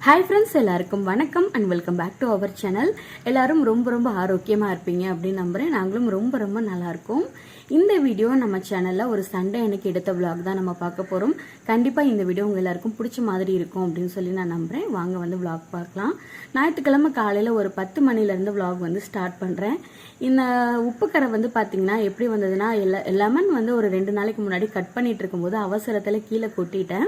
Hi friends, எல்லாருக்கும் வணக்கம் and welcome back to our channel. எல்லாரும் ரொம்ப ஆரோக்கியமாக இருப்பீங்க அப்படின்னு நம்புகிறேன். நாங்களும் ரொம்ப நல்லா இருக்கோம். இந்த வீடியோ நம்ம சேனலில் ஒரு சண்டே அன்னைக்கு எடுத்த விளாக் தான் நம்ம பார்க்க போகிறோம். கண்டிப்பாக இந்த வீடியோ உங்கள் எல்லாருக்கும் பிடிச்ச மாதிரி இருக்கும் அப்படின்னு சொல்லி நான் நம்புகிறேன். வாங்க வந்து விளாக் பார்க்கலாம். ஞாயிற்றுக்கிழமை காலையில் ஒரு 10 மணிலேருந்து விளாக் வந்து ஸ்டார்ட் பண்ணுறேன். இந்த உப்புக்கரை வந்து பார்த்தீங்கன்னா எப்படி வந்ததுன்னா, லெமன் வந்து ஒரு 2 நாளைக்கு முன்னாடி கட் பண்ணிட்டு இருக்கும்போது அவசரத்தில் கீழே கொட்டிட்டேன்.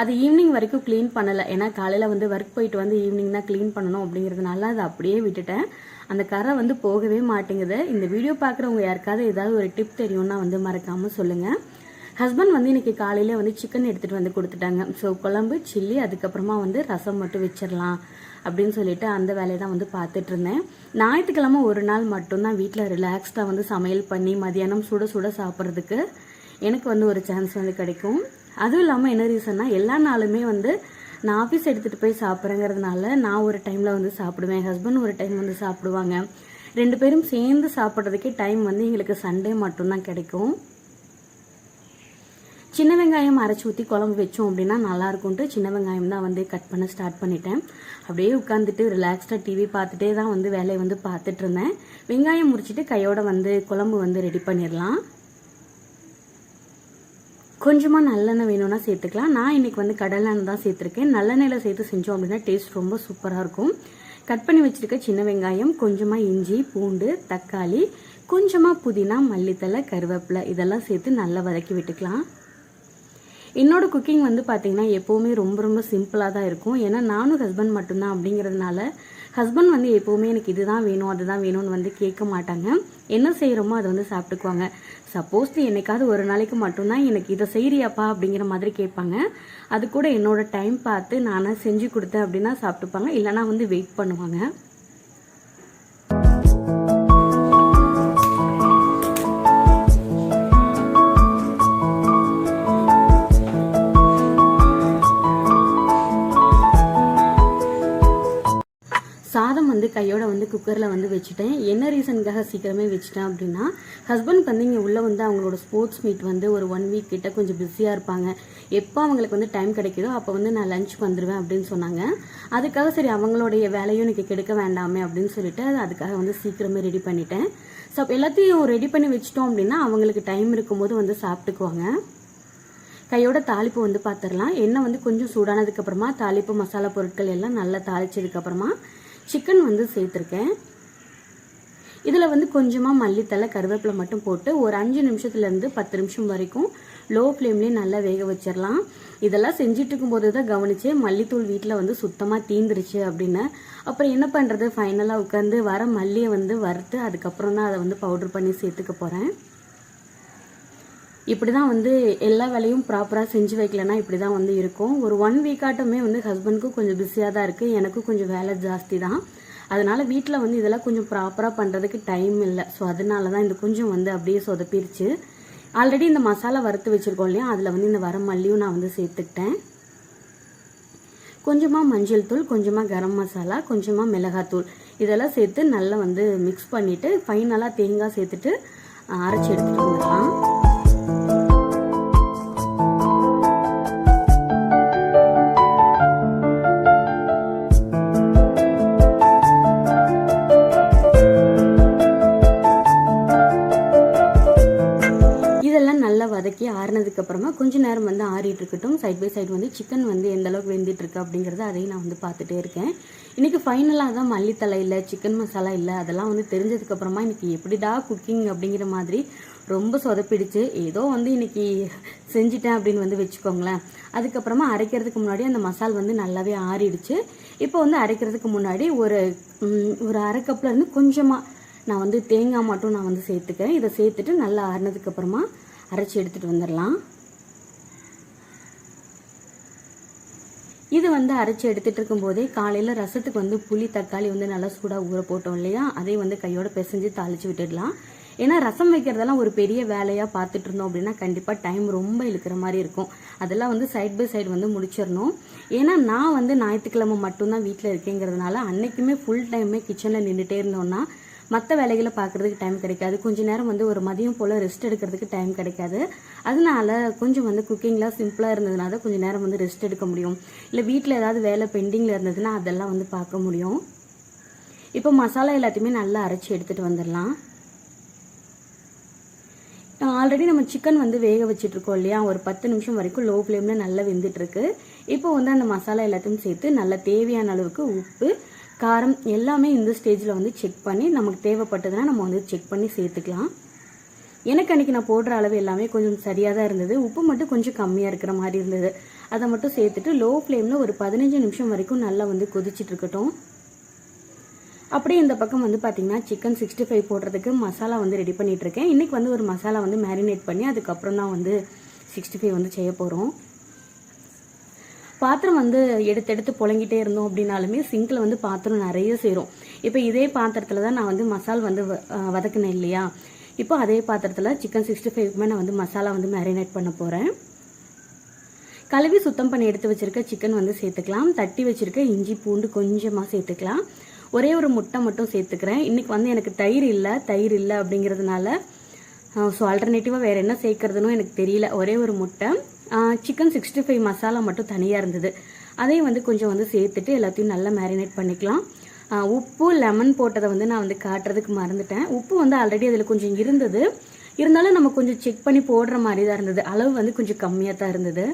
அது ஈவினிங் வரைக்கும் க்ளீன் பண்ணலை. ஏன்னா காலையில் வந்து ஒர்க் போயிட்டு வந்து ஈவினிங் தான் க்ளீன் பண்ணணும் அப்படிங்கிறதுனால அதை அப்படியே விட்டுட்டேன். அந்த கரை வந்து போகவே மாட்டேங்குது. இந்த வீடியோ பார்க்குறவங்க யாருக்காவது ஏதாவது ஒரு டிப் தெரியும்னா வந்து மறக்காமல் சொல்லுங்கள். ஹஸ்பண்ட் வந்து இன்னைக்கு காலையில் வந்து சிக்கன் எடுத்துகிட்டு வந்து கொடுத்துட்டாங்க. ஸோ குழம்பு, சில்லி, அதுக்கப்புறமா வந்து ரசம் மட்டும் வச்சிடலாம் அப்படின்னு சொல்லிட்டு அந்த வேலையை தான் வந்து பார்த்துட்டு இருந்தேன். ஞாயிற்றுக்கிழமை ஒரு நாள் மட்டும்தான் வீட்டில் ரிலாக்ஸ்டாக வந்து சமையல் பண்ணி மதியானம் சுட சாப்பிட்றதுக்கு எனக்கு வந்து ஒரு சான்ஸ் வந்து கிடைக்கும். அதுவும் இல்லாமல் என்ன ரீசன்னா, எல்லா நாளுமே வந்து நான் ஆஃபீஸ் எடுத்துகிட்டு போய் சாப்பிட்றேங்கிறதுனால நான் ஒரு டைமில் வந்து சாப்பிடுவேன், ஹஸ்பண்ட் ஒரு டைம் வந்து சாப்பிடுவாங்க. 2 பேரும் சேர்ந்து சாப்பிட்றதுக்கே டைம் வந்து எங்களுக்கு சண்டே மட்டும்தான் கிடைக்கும். சின்ன வெங்காயம் அரைச்சி ஊற்றி குழம்பு வச்சோம் அப்படின்னா நல்லா இருக்கும்ட்டு சின்ன வெங்காயம் தான் வந்து கட் பண்ண ஸ்டார்ட் பண்ணிட்டேன். அப்படியே உட்காந்துட்டு ரிலாக்ஸ்டாக டிவி பார்த்துட்டே தான் வந்து வேலையை வந்து பார்த்துட்டு இருந்தேன். வெங்காயம் முறிச்சிட்டு கையோட வந்து குழம்பு வந்து ரெடி பண்ணிடலாம். கொஞ்சமாக நல்லெண்ணெய் வேணும்னா சேர்த்துக்கலாம். நான் இன்னைக்கு வந்து கடலெண்ணெய் தான் சேர்த்துருக்கேன். நல்லெண்ணெயில் சேர்த்து செஞ்சோம் அப்படின்னா டேஸ்ட் ரொம்ப சூப்பராக இருக்கும். கட் பண்ணி வச்சிருக்க சின்ன வெங்காயம், கொஞ்சமாக இஞ்சி, பூண்டு, தக்காளி, கொஞ்சமாக புதினா, மல்லித்தலை, கருவேப்பிலை இதெல்லாம் சேர்த்து நல்லா வதக்கி விட்டுக்கலாம். என்னோட குக்கிங் வந்து பார்த்தீங்கன்னா எப்போவுமே ரொம்ப சிம்பிளாக தான் இருக்கும். ஏன்னா நானும் ஹஸ்பண்ட் மட்டும்தான் அப்படிங்கிறதுனால ஹஸ்பண்ட் வந்து எப்போவுமே எனக்கு இதுதான் வேணும் அதுதான் வேணும்னு வந்து கேட்க மாட்டாங்க. என்ன செய்கிறோமோ அதை வந்து சாப்பிட்டுக்குவாங்க. சப்போஸ் என்னைக்காவது ஒரு நாளைக்கு மட்டும்தான் எனக்கு இதை செய்கிறியாப்பா அப்படிங்கிற மாதிரி கேட்பாங்க. அது கூட என்னோட டைம் பார்த்து நானாக செஞ்சு கொடுத்தேன் அப்படின்னா சாப்பிட்டுப்பாங்க, இல்லைனா வந்து வெயிட் பண்ணுவாங்க. சாதம் வந்து கையோட வந்து குக்கரில் வந்து வச்சுட்டேன். என்ன ரீசனுக்காக சீக்கிரமே வச்சுட்டேன் அப்படின்னா, ஹஸ்பண்ட் வந்து இங்கே உள்ளே வந்து அவங்களோட ஸ்போர்ட்ஸ் மீட் வந்து ஒரு 1 வீக் கிட்ட கொஞ்சம் பிஸியாக இருப்பாங்க. எப்போ அவங்களுக்கு வந்து டைம் கிடைக்குதோ அப்போ வந்து நான் லஞ்சுக்கு வந்துடுவேன் அப்படின்னு சொன்னாங்க. அதுக்காக சரி அவங்களுடைய வேலையும் எனக்கு கெடுக்க வேண்டாமே அப்படின்னு சொல்லிட்டு அதுக்காக வந்து சீக்கிரமே ரெடி பண்ணிட்டேன். ஸோ எல்லாத்தையும் ரெடி பண்ணி வச்சிட்டோம் அப்படின்னா அவங்களுக்கு டைம் இருக்கும்போது வந்து சாப்பிட்டுக்குவாங்க. கையோட தாளிப்பு வந்து பார்த்துடலாம். எண்ணெய் வந்து கொஞ்சம் சூடானதுக்கப்புறமா தாளிப்பு மசாலா பொருட்கள் எல்லாம் நல்லா தாளிச்சதுக்கப்புறமா சிக்கன் வந்து சேர்த்துருக்கேன். இதில் வந்து கொஞ்சமாக மல்லித்தலை, கருவேப்பிலை மட்டும் போட்டு ஒரு 5 நிமிஷத்துலேருந்து 10 நிமிஷம் வரைக்கும் லோ ஃப்ளேம்லேயே நல்லா வேக வச்சிடலாம். இதெல்லாம் செஞ்சுட்டு இருக்கும்போது தான் கவனிச்சேன் மல்லித்தூள் வீட்டில் வந்து சுத்தமாக தீந்துருச்சு அப்படின்னு. அப்புறம் என்ன பண்ணுறது, ஃபைனலாக உட்காந்து வர மல்லியை வந்து வறுத்து அதுக்கப்புறம் தான் அதை வந்து பவுடர் பண்ணி சேர்த்துக்க போகிறேன். இப்படி தான் வந்து எல்லா வேலையும் ப்ராப்பராக செஞ்சு வைக்கலன்னா இப்படி தான் வந்து இருக்கும். ஒரு 1 வீக்காட்டமே வந்து ஹஸ்பண்டுக்கும் கொஞ்சம் பிஸியாக தான் இருக்குது, எனக்கும் கொஞ்சம் வேலை ஜாஸ்தி தான். அதனால் வீட்டில் வந்து இதெல்லாம் கொஞ்சம் ப்ராப்பராக பண்ணுறதுக்கு டைம் இல்லை. ஸோ அதனால தான் இந்த கொஞ்சம் வந்து அப்படியே சொதப்பிருச்சு. ஆல்ரெடி இந்த மசாலா வறுத்து வச்சுருக்கோம் இல்லையா, அதில் வந்து இந்த வர மல்லியும் நான் வந்து சேர்த்துக்கிட்டேன். கொஞ்சமாக மஞ்சள் தூள், கொஞ்சமாக கரம் மசாலா, கொஞ்சமாக மிளகாத்தூள் இதெல்லாம் சேர்த்து நல்லா வந்து மிக்ஸ் பண்ணிவிட்டு ஃபைனலாக தேங்காய் சேர்த்துட்டு அரைச்சி எடுத்துகிட்டு வந்துடலாம். வதக்கி ஆறினதுக்கு அப்புறமா கொஞ்ச நேரம் வந்து ஆறிட்டு இருக்கட்டும். சைட் பை சைடு வந்து சிக்கன் வந்து எந்த அளவுக்கு வெந்துட்டு இருக்கு அப்படிங்கறத அதையும் நான் வந்து பார்த்துட்டே இருக்கேன். இன்னைக்கு ஃபைனலாக தான் மல்லித்தலை இல்லை, சிக்கன் மசாலா இல்லை, அதெல்லாம் வந்து தெரிஞ்சதுக்கு அப்புறமா இன்னைக்கு எப்படிடா குக்கிங் அப்படிங்கிற மாதிரி ரொம்ப சொதப்பிடுச்சு. ஏதோ வந்து இன்னைக்கு செஞ்சுட்டேன் அப்படின்னு வந்து வச்சுக்கோங்களேன். அதுக்கப்புறமா அரைக்கிறதுக்கு முன்னாடி அந்த மசால் வந்து நல்லாவே ஆறிடுச்சு. இப்போ வந்து அரைக்கிறதுக்கு முன்னாடி ஒரு 1/2 கப்ல இருந்து கொஞ்சமாக நான் வந்து தேங்காய் மட்டும் நான் வந்து சேர்த்துக்கிறேன். இதை சேர்த்துட்டு நல்லா ஆறினதுக்கு அப்புறமா அரைச்சி எடுத்துட்டு வந்துடலாம். இது வந்து அரைச்சி எடுத்துட்டு இருக்கும் போதே காலையில் ரசத்துக்கு வந்து புளி, தக்காளி வந்து நல்லா சூடாக ஊற போட்டோம் இல்லையா, அதை வந்து கையோட பிசைஞ்சு தாளிச்சு விட்டுடலாம். ஏன்னா ரசம் வைக்கிறதெல்லாம் ஒரு பெரிய வேலையாக பார்த்துட்டு இருந்தோம் அப்படின்னா கண்டிப்பாக டைம் ரொம்ப இழுக்கிற மாதிரி இருக்கும். அதெல்லாம் வந்து சைட் பை சைடு வந்து முடிச்சிடணும். ஏன்னா நான் வந்து ஞாயிற்றுக்கிழமை மட்டும்தான் வீட்டில் இருக்கேங்கிறதுனால அன்னைக்குமே ஃபுல் டைமே கிச்சனில் நின்றுட்டே இருந்தோம்னா மற்ற வேலைகளை பார்க்குறதுக்கு டைம் கிடைக்காது. கொஞ்ச நேரம் வந்து ஒரு மதியம் போல் ரெஸ்ட் எடுக்கிறதுக்கு டைம் கிடைக்காது. அதனால கொஞ்சம் வந்து குக்கிங்லாம் சிம்பிளாக இருந்ததுனால தான் கொஞ்சம் நேரம் வந்து ரெஸ்ட் எடுக்க முடியும். இல்லை வீட்டில் ஏதாவது வேலை பெண்டிங்கில் இருந்ததுன்னா அதெல்லாம் வந்து பார்க்க முடியும். இப்போ மசாலா எல்லாத்தையுமே நல்லா அரைச்சி எடுத்துகிட்டு வந்துடலாம். ஆல்ரெடி நம்ம சிக்கன் வந்து வேக வச்சுட்டு இருக்கோம் இல்லையா, ஒரு 10 நிமிஷம் வரைக்கும் லோ ஃப்ளேமில் நல்லா வெந்துட்டு இருக்கு. இப்போ வந்து அந்த மசாலா எல்லாத்தையும் சேர்த்து நல்லா தேவையான அளவுக்கு உப்பு, காரம் எல்லாமே இந்த ஸ்டேஜில் வந்து செக் பண்ணி நமக்கு தேவைப்பட்டதுன்னா நம்ம வந்து செக் பண்ணி சேர்த்துக்கலாம். எனக்கு அன்றைக்கி நான் போடுற அளவு எல்லாமே கொஞ்சம் சரியாக தான் இருந்தது. உப்பு மட்டும் கொஞ்சம் கம்மியாக இருக்கிற மாதிரி இருந்தது. அதை மட்டும் சேர்த்துட்டு லோ ஃப்ளேமில் ஒரு 15 நிமிஷம் வரைக்கும் நல்லா வந்து கொதிச்சுட்டு இருக்கட்டும். அப்படியே இந்த பக்கம் வந்து பார்த்தீங்கன்னா சிக்கன் 65 போடுறதுக்கு மசாலா வந்து ரெடி பண்ணிட்டு இருக்கேன். இன்னைக்கு வந்து ஒரு மசாலா வந்து மேரினேட் பண்ணி அதுக்கப்புறம் தான் வந்து 65 வந்து செய்ய போகிறோம். பாத்திரம் வந்து எடுத்து புழங்கிட்டே இருந்தோம் அப்படின்னாலுமே சிங்கில் வந்து பாத்திரம் நிறைய சேரும். இப்போ இதே பாத்திரத்தில் தான் நான் வந்து மசால் வந்து வதக்கினேன் இல்லையா, இப்போ அதே பாத்திரத்தில் சிக்கன் 65க்குமே நான் வந்து மசாலா வந்து மேரினேட் பண்ண போகிறேன். கழுவி சுத்தம் பண்ணி எடுத்து வச்சிருக்க சிக்கன் வந்து சேர்த்துக்கலாம். தட்டி வச்சிருக்க இஞ்சி பூண்டு கொஞ்சமாக சேர்த்துக்கலாம். ஒரே ஒரு முட்டை மட்டும் சேர்த்துக்கிறேன். இன்னைக்கு வந்து எனக்கு தயிர் இல்லை அப்படிங்கிறதுனால ஸோ ஆல்டர்னேட்டிவாக வேறு என்ன சேர்க்கறதுன்னு எனக்கு தெரியல. ஒரே ஒரு முட்டை, சிக்கன் 65 மசாலா மட்டும் தனியாக இருந்தது. அதையும் வந்து கொஞ்சம் வந்து சேர்த்துட்டு எல்லாத்தையும் நல்லா மேரினேட் பண்ணிக்கலாம். உப்பு லெமன் போட்டதை வந்து நான் வந்து காட்டுறதுக்கு மறந்துட்டேன். உப்பு வந்து ஆல்ரெடி அதில் கொஞ்சம் இருந்தது, இருந்தாலும் நம்ம கொஞ்சம் செக் பண்ணி போடுற மாதிரி தான் இருந்தது. அளவு வந்து கொஞ்சம் கம்மியாக தான் இருந்தது.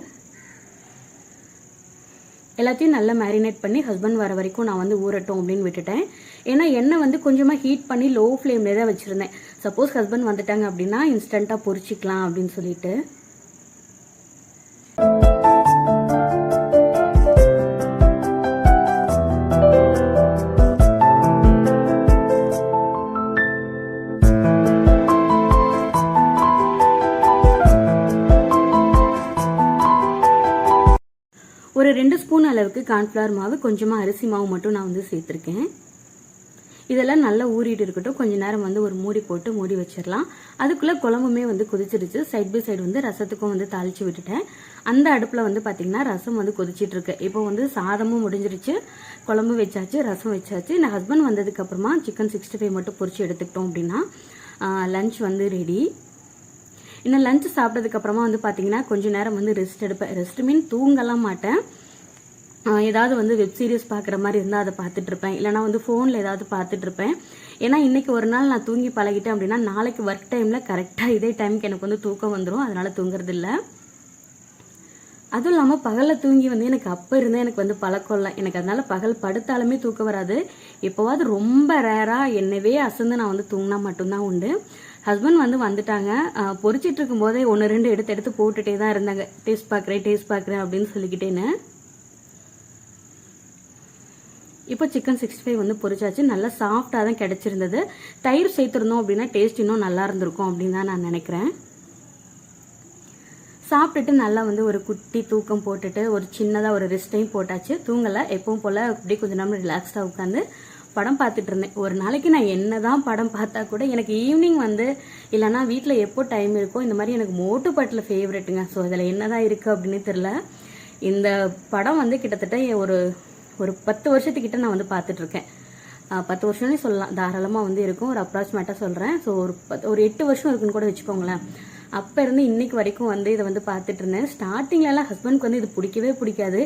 எல்லாத்தையும் நல்லா மேரினேட் பண்ணி ஹஸ்பண்ட் வர வரைக்கும் நான் வந்து ஊறட்டும் அப்படின்னு விட்டுட்டேன். ஏன்னா எண்ணெய் வந்து கொஞ்சமாக ஹீட் பண்ணி லோ ஃப்ளேம்லேயே தான் வச்சுருந்தேன். சப்போஸ் ஹஸ்பண்ட் வந்துட்டாங்க அப்படின்னா இன்ஸ்டண்ட்டாக பொரிச்சிக்கலாம் அப்படின்னு சொல்லிட்டு. ஒரு 2 ஸ்பூன் அளவுக்கு கார்ன்ஃப்ளவர் மாவு, கொஞ்சமாக அரிசி மாவு மட்டும் நான் வந்து சேர்த்துருக்கேன். இதெல்லாம் நல்லா ஊறிட்டு இருக்கட்டும். கொஞ்ச நேரம் வந்து ஒரு மூடி போட்டு மூடி வச்சிடலாம். அதுக்குள்ளே குழம்புமே வந்து கொதிச்சிருச்சு. சைட் பை சைடு வந்து ரசத்துக்கும் வந்து தாளித்து விட்டுட்டேன். அந்த அடுப்பில் வந்து பார்த்தீங்கன்னா ரசம் வந்து கொதிச்சிட்டு இருக்கு. இப்போ வந்து சாதமும் முடிஞ்சிருச்சு, குழம்பு வச்சாச்சு, ரசம் வச்சாச்சு. நான் ஹஸ்பண்ட் வந்ததுக்கு அப்புறமா சிக்கன் 65 மட்டும் பொரிச்சு எடுத்துக்கிட்டோம் அப்படின்னா லஞ்ச் வந்து ரெடி. இன்னும் லஞ்ச் சாப்பிட்டதுக்கு அப்புறமா வந்து பார்த்தீங்கன்னா கொஞ்சம் நேரம் வந்து ரெஸ்ட் எடுப்பேன். ரெஸ்ட் மீன் தூங்கலாம் மாட்டேன். ஏதாவது வந்து வெப் சீரிஸ் பார்க்குற மாதிரி இருந்தால் அதை பார்த்துட்டு இருப்பேன். இல்லைனா வந்து ஃபோனில் ஏதாவது பார்த்துட்டு இருப்பேன். ஏன்னா இன்னைக்கு ஒரு நாள் நான் தூங்கி பழகிட்டேன் அப்படின்னா நாளைக்கு ஒர்க் டைமில் கரெக்டாக இதே டைமுக்கு எனக்கு வந்து தூக்கம் வந்துடும். அதனால தூங்குறது இல்லை. அதுவும் இல்லாமல் பகலில் தூங்கி வந்து எனக்கு அப்போ இருந்தே எனக்கு வந்து பழக்கம் இல்லை. எனக்கு அதனால பகல் படுத்தாலுமே தூக்கம் வராது. எப்போவாது ரொம்ப ரேராக என்னவே அசந்து நான் வந்து தூங்கினா மட்டும்தான் உண்டு. ஹஸ்பண்ட் வந்து வந்துட்டாங்க. பொரிச்சிட்டு இருக்கும் போதே 1-2 எடுத்து போட்டுட்டே தான் இருந்தாங்க. டேஸ்ட் பார்க்குறேன் அப்படின்னு சொல்லிக்கிட்டேன்னு. இப்போ சிக்கன் 65 வந்து பொரிச்சாச்சு. நல்லா சாஃப்டாக தான் கிடைச்சிருந்தது. தயிர் சேர்த்துருந்தோம் அப்படின்னா டேஸ்ட் இன்னும் நல்லா இருந்திருக்கும் அப்படின்னு தான் நான் நினைக்கிறேன். சாப்பிட்டுட்டு நல்லா வந்து ஒரு குட்டி தூக்கம் போட்டுட்டு ஒரு சின்னதாக ஒரு ரெஸ்ட்டையும் போட்டாச்சு. தூங்கலை, எப்பவும் போல் அப்படியே கொஞ்சம் நேரம் ரிலாக்ஸ்டாக உட்காந்து படம் பார்த்துட்டு இருந்தேன். ஒரு நாளைக்கு நான் என்னதான் படம் பார்த்தா கூட எனக்கு ஈவினிங் வந்து இல்லைனா வீட்டில் எப்போ டைம் இருக்கோ இந்த மாதிரி எனக்கு மோட்டு பட்டில் ஃபேவரெட்டுங்க. ஸோ இதில் என்னதான் இருக்குது அப்படின்னு தெரில. இந்த படம் வந்து கிட்டத்தட்ட ஒரு 10 வருஷத்துக்கிட்ட நான் வந்து பார்த்துட்டு இருக்கேன். 10 வருஷம்னே சொல்லலாம், தாராளமாக வந்து இருக்கும். ஒரு அப்ராக்சிமேட்டாக சொல்கிறேன். ஸோ ஒரு 8 வருஷம் இருக்குன்னு கூட வச்சுக்கோங்களேன். அப்போ இருந்து இன்னைக்கு வரைக்கும் வந்து இதை வந்து பார்த்துட்டு இருந்தேன். ஸ்டார்டிங்லலாம் ஹஸ்பண்ட்க்கு வந்து இது பிடிக்காது.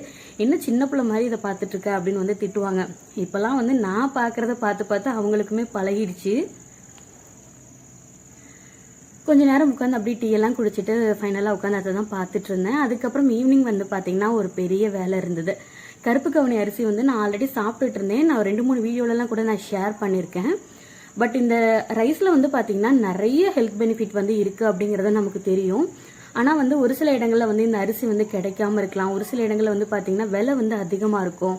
என்ன சின்ன பிள்ளை மாதிரி இதை பார்த்துட்டு இருக்க அப்படின்னு வந்து திட்டுவாங்க. இப்போலாம் வந்து நான் பார்க்குறத பார்த்து அவங்களுக்குமே பழகிடுச்சு. கொஞ்ச நேரம் உட்காந்து அப்படியே டீ எல்லாம் குடிச்சிட்டு ஃபைனலாக உட்காந்து அதை தான் பார்த்துட்டு இருந்தேன். அதுக்கப்புறம் ஈவினிங் வந்து பார்த்தீங்கன்னா ஒரு பெரிய வேலை இருந்தது. கருப்பு கவுனி அரிசி வந்து நான் ஆல்ரெடி சாப்பிட்டுட்டு இருந்தேன். நான் 2-3 வீடியோலலாம் கூட நான் ஷேர் பண்ணியிருக்கேன். பட் இந்த ரைஸில் வந்து பார்த்தீங்கன்னா நிறைய ஹெல்த் பெனிஃபிட் வந்து இருக்குது அப்படிங்கிறத நமக்கு தெரியும். ஆனால் வந்து ஒரு சில இடங்களில் வந்து இந்த அரிசி வந்து கிடைக்காம இருக்கலாம். ஒரு சில இடங்களில் வந்து பார்த்தீங்கன்னா விலை வந்து அதிகமாக இருக்கும்.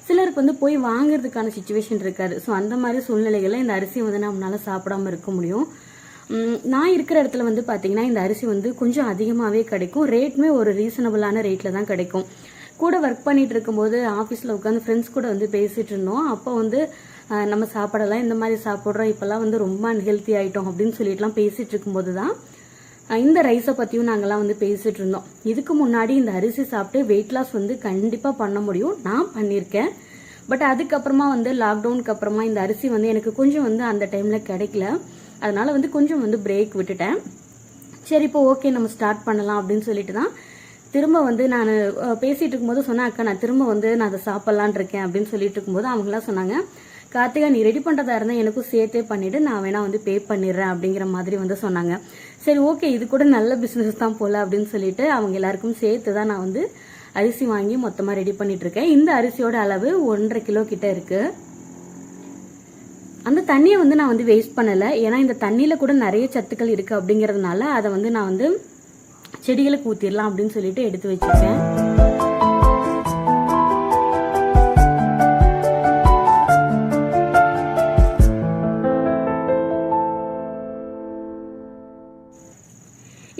சிலருக்கு வந்து போய் வாங்குறதுக்கான சுச்சுவேஷன் இருக்காது. ஸோ அந்த மாதிரி சூழ்நிலைகளில் இந்த அரிசி வந்து நம்மளால சாப்பிடாம இருக்க முடியும். நான் இருக்கிற இடத்துல வந்து பார்த்தீங்கன்னா இந்த அரிசி வந்து கொஞ்சம் அதிகமாகவே கிடைக்கும். ரேட்டுமே ஒரு ரீசனபிளான ரேட்டில் தான் கிடைக்கும். கூட ஒர்க் பண்ணிட்டு இருக்கும்போது ஆஃபீஸில் உட்காந்து ஃப்ரெண்ட்ஸ் கூட வந்து பேசிட்டு இருந்தோம். அப்போ வந்து நம்ம சாப்பாடெல்லாம் இந்த மாதிரி சாப்பிட்றோம், இப்போல்லாம் வந்து ரொம்ப அன்ஹெல்த்தி ஆகிட்டோம் அப்படின்னு சொல்லிட்டுலாம் பேசிட்டு இருக்கும்போது தான் இந்த ரைஸை பற்றியும் நாங்கள்லாம் வந்து பேசிட்டு இருந்தோம். இதுக்கு முன்னாடி இந்த அரிசி சாப்பிட்டு வெயிட் லாஸ் வந்து கண்டிப்பாக பண்ண முடியும். நான் பண்ணியிருக்கேன். பட் அதுக்கப்புறமா வந்து லாக்டவுனுக்கு அப்புறமா இந்த அரிசி வந்து எனக்கு கொஞ்சம் வந்து அந்த டைமில் கிடைக்கல. அதனால வந்து கொஞ்சம் வந்து பிரேக் விட்டுட்டேன். சரி இப்போ ஓகே நம்ம ஸ்டார்ட் பண்ணலாம் அப்படின்னு சொல்லிட்டு தான் திரும்ப வந்து நான் பேசிகிட்டு இருக்கும்போது சொன்னேன், அக்கா நான் திரும்ப வந்து நான் அதை சாப்பிட்லான் இருக்கேன் அப்படின்னு சொல்லிட்டு இருக்கும்போது அவங்களாம் சொன்னாங்க, கார்த்திகா நீ ரெடி பண்ணுறதா இருந்தால் எனக்கும் சேர்த்தே பண்ணிவிட்டு நான் வேணா வந்து பே பண்ணிடுறேன் அப்படிங்கிற மாதிரி வந்து சொன்னாங்க. சரி ஓகே இது கூட நல்ல பிஸ்னஸ் தான் போல அப்படின்னு சொல்லிட்டு அவங்க எல்லாருக்கும் சேர்த்து தான் நான் வந்து அரிசி வாங்கி மொத்தமாக ரெடி பண்ணிட்டு இருக்கேன். இந்த அரிசியோட அளவு 1.5 கிலோ கிட்ட இருக்கு. அந்த தண்ணியை வந்து நான் வந்து வேஸ்ட் பண்ணலை, ஏன்னா இந்த தண்ணியில் கூட நிறைய சத்துக்கள் இருக்குது அப்படிங்கிறதுனால அதை வந்து நான் வந்து செடிகளுக்கு ஊற்றிடலாம் அப்படின்னு சொல்லிட்டு எடுத்து வச்சிருக்கேன்.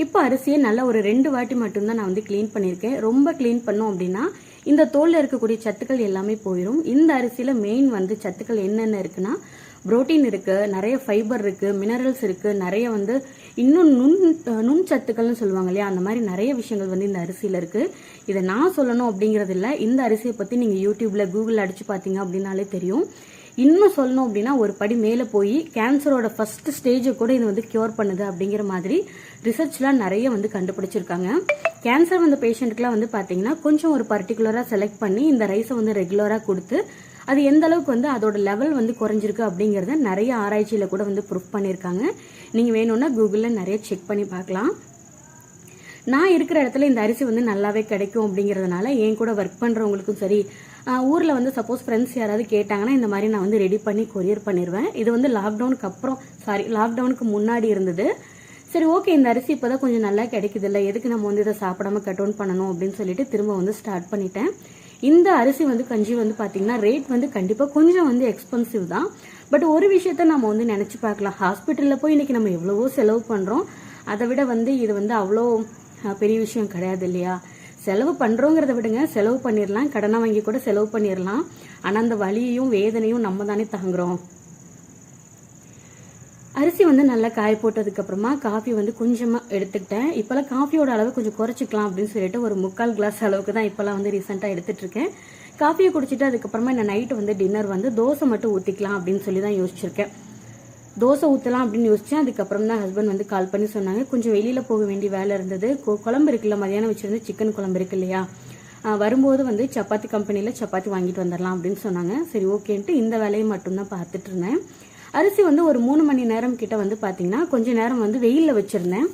இப்போ அரிசியை நல்லா ஒரு 2 வாட்டி மட்டும்தான் நான் வந்து கிளீன் பண்ணியிருக்கேன். ரொம்ப கிளீன் பண்ணோம் அப்படின்னா இந்த தோல்ல இருக்கக்கூடிய சத்துக்கள் எல்லாமே போயிடும். இந்த அரிசியில மெயின் வந்து சத்துக்கள் என்னென்ன இருக்குன்னா புரோட்டீன் இருக்கு, நிறைய ஃபைபர் இருக்கு, மினரல்ஸ் இருக்கு, நிறைய வந்து இன்னும் நுண் சத்துக்கள்னு சொல்லுவாங்க இல்லையா, அந்த மாதிரி நிறைய விஷயங்கள் வந்து இந்த அரிசியில இருக்கு. இதை நான் சொல்லணும் அப்படிங்கிறது இல்லை, இந்த அரிசியை பத்தி நீங்க யூடியூப்ல கூகுள் அடிச்சு பாத்தீங்க அப்படின்னாலே தெரியும். இன்னும் சொல்லணும் அப்படின்னா ஒரு படி மேலே போய் கேன்சரோட ஃபர்ஸ்ட் ஸ்டேஜை கூட இது வந்து கியூர் பண்ணுது அப்படிங்கிற மாதிரி ரிசர்ச்லாம் நிறைய வந்து கண்டுபிடிச்சிருக்காங்க. கேன்சர் வந்த பேஷண்ட்டுக்குலாம் வந்து பார்த்தீங்கன்னா கொஞ்சம் ஒரு பர்டிகுலராக செலக்ட் பண்ணி இந்த ரைஸை வந்து ரெகுலராக கொடுத்து அது எந்த அளவுக்கு வந்து அதோட லெவல் வந்து குறைஞ்சிருக்கு அப்படிங்கிறத நிறைய ஆராய்ச்சியில் கூட வந்து ப்ரூஃப் பண்ணியிருக்காங்க. நீங்கள் வேணும்னா கூகுளில் நிறைய செக் பண்ணி பார்க்கலாம். நான் இருக்கிற இடத்துல இந்த அரிசி வந்து நல்லாவே கிடைக்கும் அப்படிங்கிறதுனால என் கூட ஒர்க் பண்ணுறவங்களுக்கும் சரி, ஊரில் வந்து சப்போஸ் ஃப்ரெண்ட்ஸ் யாராவது கேட்டாங்கன்னா இந்த மாதிரி நான் வந்து ரெடி பண்ணி கொரியர் பண்ணிடுவேன். இது வந்து லாக்டவுனுக்கு முன்னாடி இருந்தது. சரி ஓகே இந்த அரிசி இப்போதான் கொஞ்சம் நல்லா கிடைக்குது இல்லை, எதுக்கு நம்ம வந்து இதை சாப்பிடாம கட் டவுன் பண்ணணும் அப்படின்னு சொல்லிட்டு திரும்ப வந்து ஸ்டார்ட் பண்ணிட்டேன். இந்த அரிசி வந்து கஞ்சி வந்து பார்த்தீங்கன்னா ரேட் வந்து கண்டிப்பாக கொஞ்சம் வந்து எக்ஸ்பென்சிவ் தான். பட் ஒரு விஷயத்த நம்ம வந்து நினச்சி பார்க்கலாம், ஹாஸ்பிட்டலில் போய் இன்னைக்கு நம்ம எவ்வளவோ செலவு பண்ணுறோம், அதை விட வந்து இது வந்து அவ்வளோ பெரிய விஷயம் கிடையாது இல்லையா. செலவு பண்ணுறோங்கிறத விடுங்க, செலவு பண்ணிடலாம், கடனை வாங்கி கூட செலவு பண்ணிடலாம். ஆனால் அந்த வலியையும் வேதனையும் நம்ம தானே தாங்குறோம். அரிசி வந்து நல்லா காய போட்டதுக்கு அப்புறமா காஃபி வந்து கொஞ்சமா எடுத்துக்கிட்டேன். இப்பெல்லாம் காஃபியோட அளவு கொஞ்சம் குறைச்சிக்கலாம் அப்படின்னு சொல்லிட்டு ஒரு 3/4 கிளாஸ் அளவுக்கு தான் இப்பெல்லாம் வந்து ரீசெண்டா எடுத்துட்டு இருக்கேன். காஃபியை குடிச்சிட்டு அதுக்கப்புறமா இந்த நைட்டு வந்து டின்னர் வந்து தோசை மட்டும் ஊத்திக்கலாம் அப்படின்னு சொல்லி தான் யோசிச்சிருக்கேன். தோசை ஊற்றலாம் அப்படின்னு யோசிச்சேன். அதுக்கப்புறம் தான் ஹஸ்பண்ட் வந்து கால் பண்ணி சொன்னாங்க, கொஞ்சம் வெளியில போக வேண்டிய வேலை இருந்தது, குழம்பு இருக்குல்ல, மதியானம் வச்சிருந்து சிக்கன் குழம்பு இருக்கு இல்லையா, வரும்போது வந்து சப்பாத்தி கம்பெனியில் சப்பாத்தி வாங்கிட்டு வந்துடலாம் அப்படின்னு சொன்னாங்க. சரி ஓகேன்ட்டு இந்த வேலையை மட்டும்தான் பார்த்துட்டு இருந்தேன். அரிசி வந்து ஒரு 3 மணி நேரம் கிட்ட வந்து பார்த்தீங்கன்னா கொஞ்ச நேரம் வந்து வெயிலில் வச்சிருந்தேன்.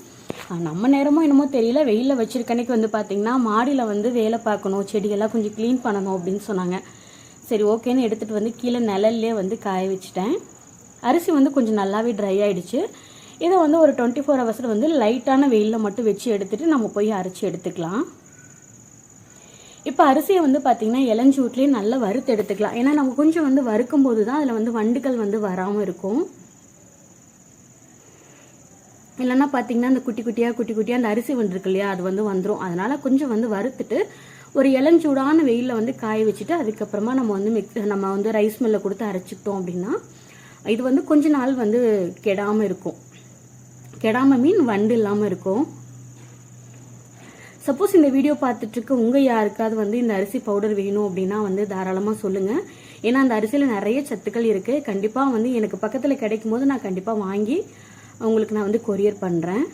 நம்ம நேரமோ என்னமோ தெரியல, வெயிலில் வச்சிருக்கனைக்கு வந்து பார்த்தீங்கன்னா மாடியில் வந்து வேலை பார்க்கணும், செடியெல்லாம் கொஞ்சம் க்ளீன் பண்ணணும் அப்படின்னு சொன்னாங்க. சரி ஓகேன்னு எடுத்துகிட்டு வந்து கீழே நிழல்லே வந்து காய வச்சுட்டேன். அரிசி வந்து கொஞ்சம் நல்லாவே ட்ரை ஆயிடுச்சு. இதை வந்து ஒரு 24 ஹவர்ஸில் வந்து லைட்டான வெயிலில் மட்டும் வச்சு எடுத்துட்டு நம்ம போய் அரைச்சி எடுத்துக்கலாம். இப்போ அரிசியை வந்து பார்த்தீங்கன்னா இளஞ்சூட்லேயே நல்லா வறுத்து எடுத்துக்கலாம். ஏன்னா நம்ம கொஞ்சம் வந்து வறுக்கும் போது தான் அதில் வந்து வண்டுகள் வந்து வராமல் இருக்கும். இல்லைன்னா பார்த்தீங்கன்னா அந்த குட்டி குட்டியாக அந்த அரிசி வண்டு இருக்கு இல்லையா, அது வந்து வந்துடும். அதனால கொஞ்சம் வந்து வறுத்துட்டு ஒரு இளஞ்சூடான வெயிலில் வந்து காய வச்சுட்டு அதுக்கப்புறமா நம்ம வந்து ரைஸ் மில்ல கொடுத்து அரைச்சிக்கிட்டோம் அப்படின்னா இது வந்து கொஞ்ச நாள் வந்து கெடாமல் இருக்கும். கெடாமல் மீன் வண்டு இல்லாமல் இருக்கும். சப்போஸ் இந்த வீடியோ பார்த்துட்டு இருக்க உங்க யாருக்காவது வந்து இந்த அரிசி பவுடர் வேணும் அப்படின்னா வந்து தாராளமாக சொல்லுங்க. ஏன்னா அந்த அரிசியில் நிறைய சத்துக்கள் இருக்கு. கண்டிப்பாக வந்து எனக்கு பக்கத்தில் கிடைக்கும் போது நான் கண்டிப்பாக வாங்கி உங்களுக்கு நான் வந்து கொரியர் பண்ணுறேன்.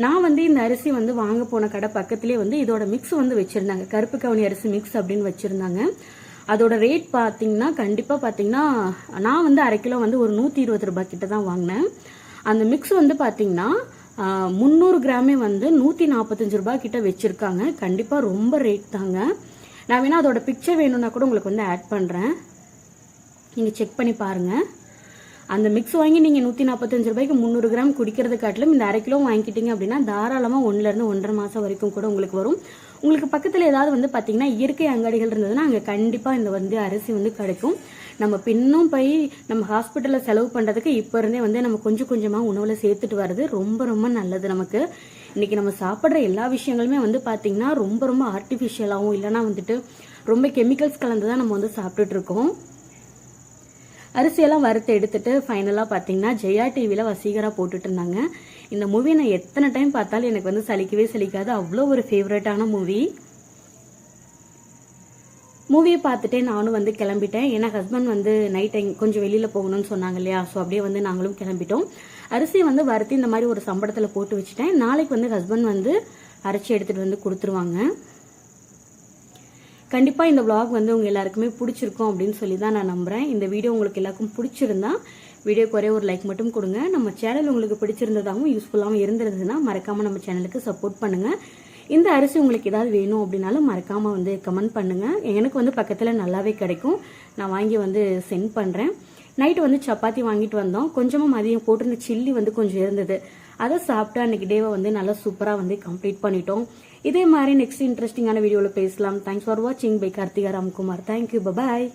நான் வந்து இந்த அரிசி வந்து வாங்க போன கடை பக்கத்துலேயே வந்து இதோட மிக்ஸ் வந்து வச்சுருந்தாங்க, கருப்பு கவுனி அரிசி மிக்ஸ் அப்படின்னு வச்சுருந்தாங்க. அதோட ரேட் பார்த்தீங்கன்னா கண்டிப்பாக பார்த்தீங்கன்னா நான் வந்து 1/2 கிலோ வந்து ஒரு 120 ரூபாய் கிட்ட தான் வாங்கினேன். அந்த மிக்ஸ் வந்து பார்த்தீங்கன்னா 300 கிராமே வந்து 145 ரூபாய் கிட்ட வச்சிருக்காங்க. கண்டிப்பாக ரொம்ப ரேட் தாங்க. நான் வேணா அதோட பிக்சர் வேணும்னா கூட உங்களுக்கு வந்து ஆட் பண்ணுறேன், நீங்கள் செக் பண்ணி பாருங்கள். அந்த மிக்ஸ் வாங்கி நீங்கள் 145 ரூபாய்க்கு 300 கிராம் குடிக்கிறது காட்டிலும் இந்த 1/2 கிலோ வாங்கிக்கிட்டீங்க அப்படின்னா தாராளமாக 1லேருந்து 1.5 மாதம் வரைக்கும் கூட உங்களுக்கு வரும். உங்களுக்கு பக்கத்தில் ஏதாவது வந்து பார்த்தீங்கன்னா இயற்கை அங்காடிகள் இருந்ததுன்னா அங்கே கண்டிப்பாக இந்த வந்து அரிசி வந்து கிடைக்கும். நம்ம பின்னும் போய் நம்ம ஹாஸ்பிட்டலில் செலவு பண்ணுறதுக்கு இப்போ இருந்தே வந்து நம்ம கொஞ்சம் கொஞ்சமாக உணவில் சேர்த்துட்டு வர்றது ரொம்ப ரொம்ப நல்லது. நமக்கு இன்னைக்கு நம்ம சாப்பிட்ற எல்லா விஷயங்களுமே வந்து பார்த்தீங்கன்னா ரொம்ப ரொம்ப ஆர்டிஃபிஷியலாகவும் இல்லைன்னா வந்துட்டு ரொம்ப கெமிக்கல்ஸ் கலந்து தான் நம்ம வந்து சாப்பிட்டுட்டு இருக்கோம். அரிசியெல்லாம் வறுத்து எடுத்துட்டு ஃபைனலாக பார்த்தீங்கன்னா ஜெயா டிவியில் வசீகரா போட்டுட்டு இருந்தாங்க. இந்த மூவி நான் எத்தனை டைம் பார்த்தாலும் எனக்கு வந்து சலிக்கவே சலிக்காது, அவ்வளோ ஒரு ஃபேவரட்டான மூவி. மூவியை பார்த்துட்டே நானும் வந்து கிளம்பிட்டேன். ஏன்னா ஹஸ்பண்ட் வந்து நைட் கொஞ்சம் வெளியில போகணும்னு சொன்னாங்க இல்லையா, ஸோ அப்படியே வந்து நாங்களும் கிளம்பிட்டோம். அரிசியை வந்து வறுத்து இந்த மாதிரி ஒரு சம்பளத்தில் போட்டு வச்சுட்டேன். நாளைக்கு வந்து ஹஸ்பண்ட் வந்து அரைச்சி எடுத்துட்டு வந்து கொடுத்துருவாங்க. கண்டிப்பாக இந்த vlog வந்து உங்கள் எல்லாருக்குமே பிடிச்சிருக்கும் அப்படின்னு சொல்லி தான் நான் நம்புகிறேன். இந்த வீடியோ உங்களுக்கு எல்லாருக்கும் பிடிச்சிருந்தா வீடியோக்கு ஒரே ஒரு லைக் மட்டும் கொடுங்க. நம்ம சேனல் உங்களுக்கு பிடிச்சிருந்ததாகவும் யூஸ்ஃபுல்லாகவும் இருந்திருந்ததுன்னா மறக்காமல் நம்ம சேனலுக்கு சப்போர்ட் பண்ணுங்கள். இந்த அரிசி உங்களுக்கு ஏதாவது வேணும் அப்படின்னாலும் மறக்காமல் வந்து கமெண்ட் பண்ணுங்கள். எனக்கு வந்து பக்கத்தில் நல்லாவே கிடைக்கும். நான் வாங்கி வந்து சென்ட் பண்ணுறேன். நைட்டு வந்து சப்பாத்தி வாங்கிட்டு வந்தோம். கொஞ்சமாக மதியம் போட்டிருந்த சில்லி வந்து கொஞ்சம் இருந்தது. அதை சாப்பிட்டு அன்னைக்கு டேவை வந்து நல்லா சூப்பராக வந்து கம்ப்ளீட் பண்ணிட்டோம். இதே மாதிரி நெக்ஸ்ட் இன்ட்ரெஸ்டிங்கான வீடியோவில் பேசலாம். தேங்க்ஸ் ஃபார் வாட்சிங் பை கார்த்திகா ராம்குமார். தேங்க்யூ, பாய்.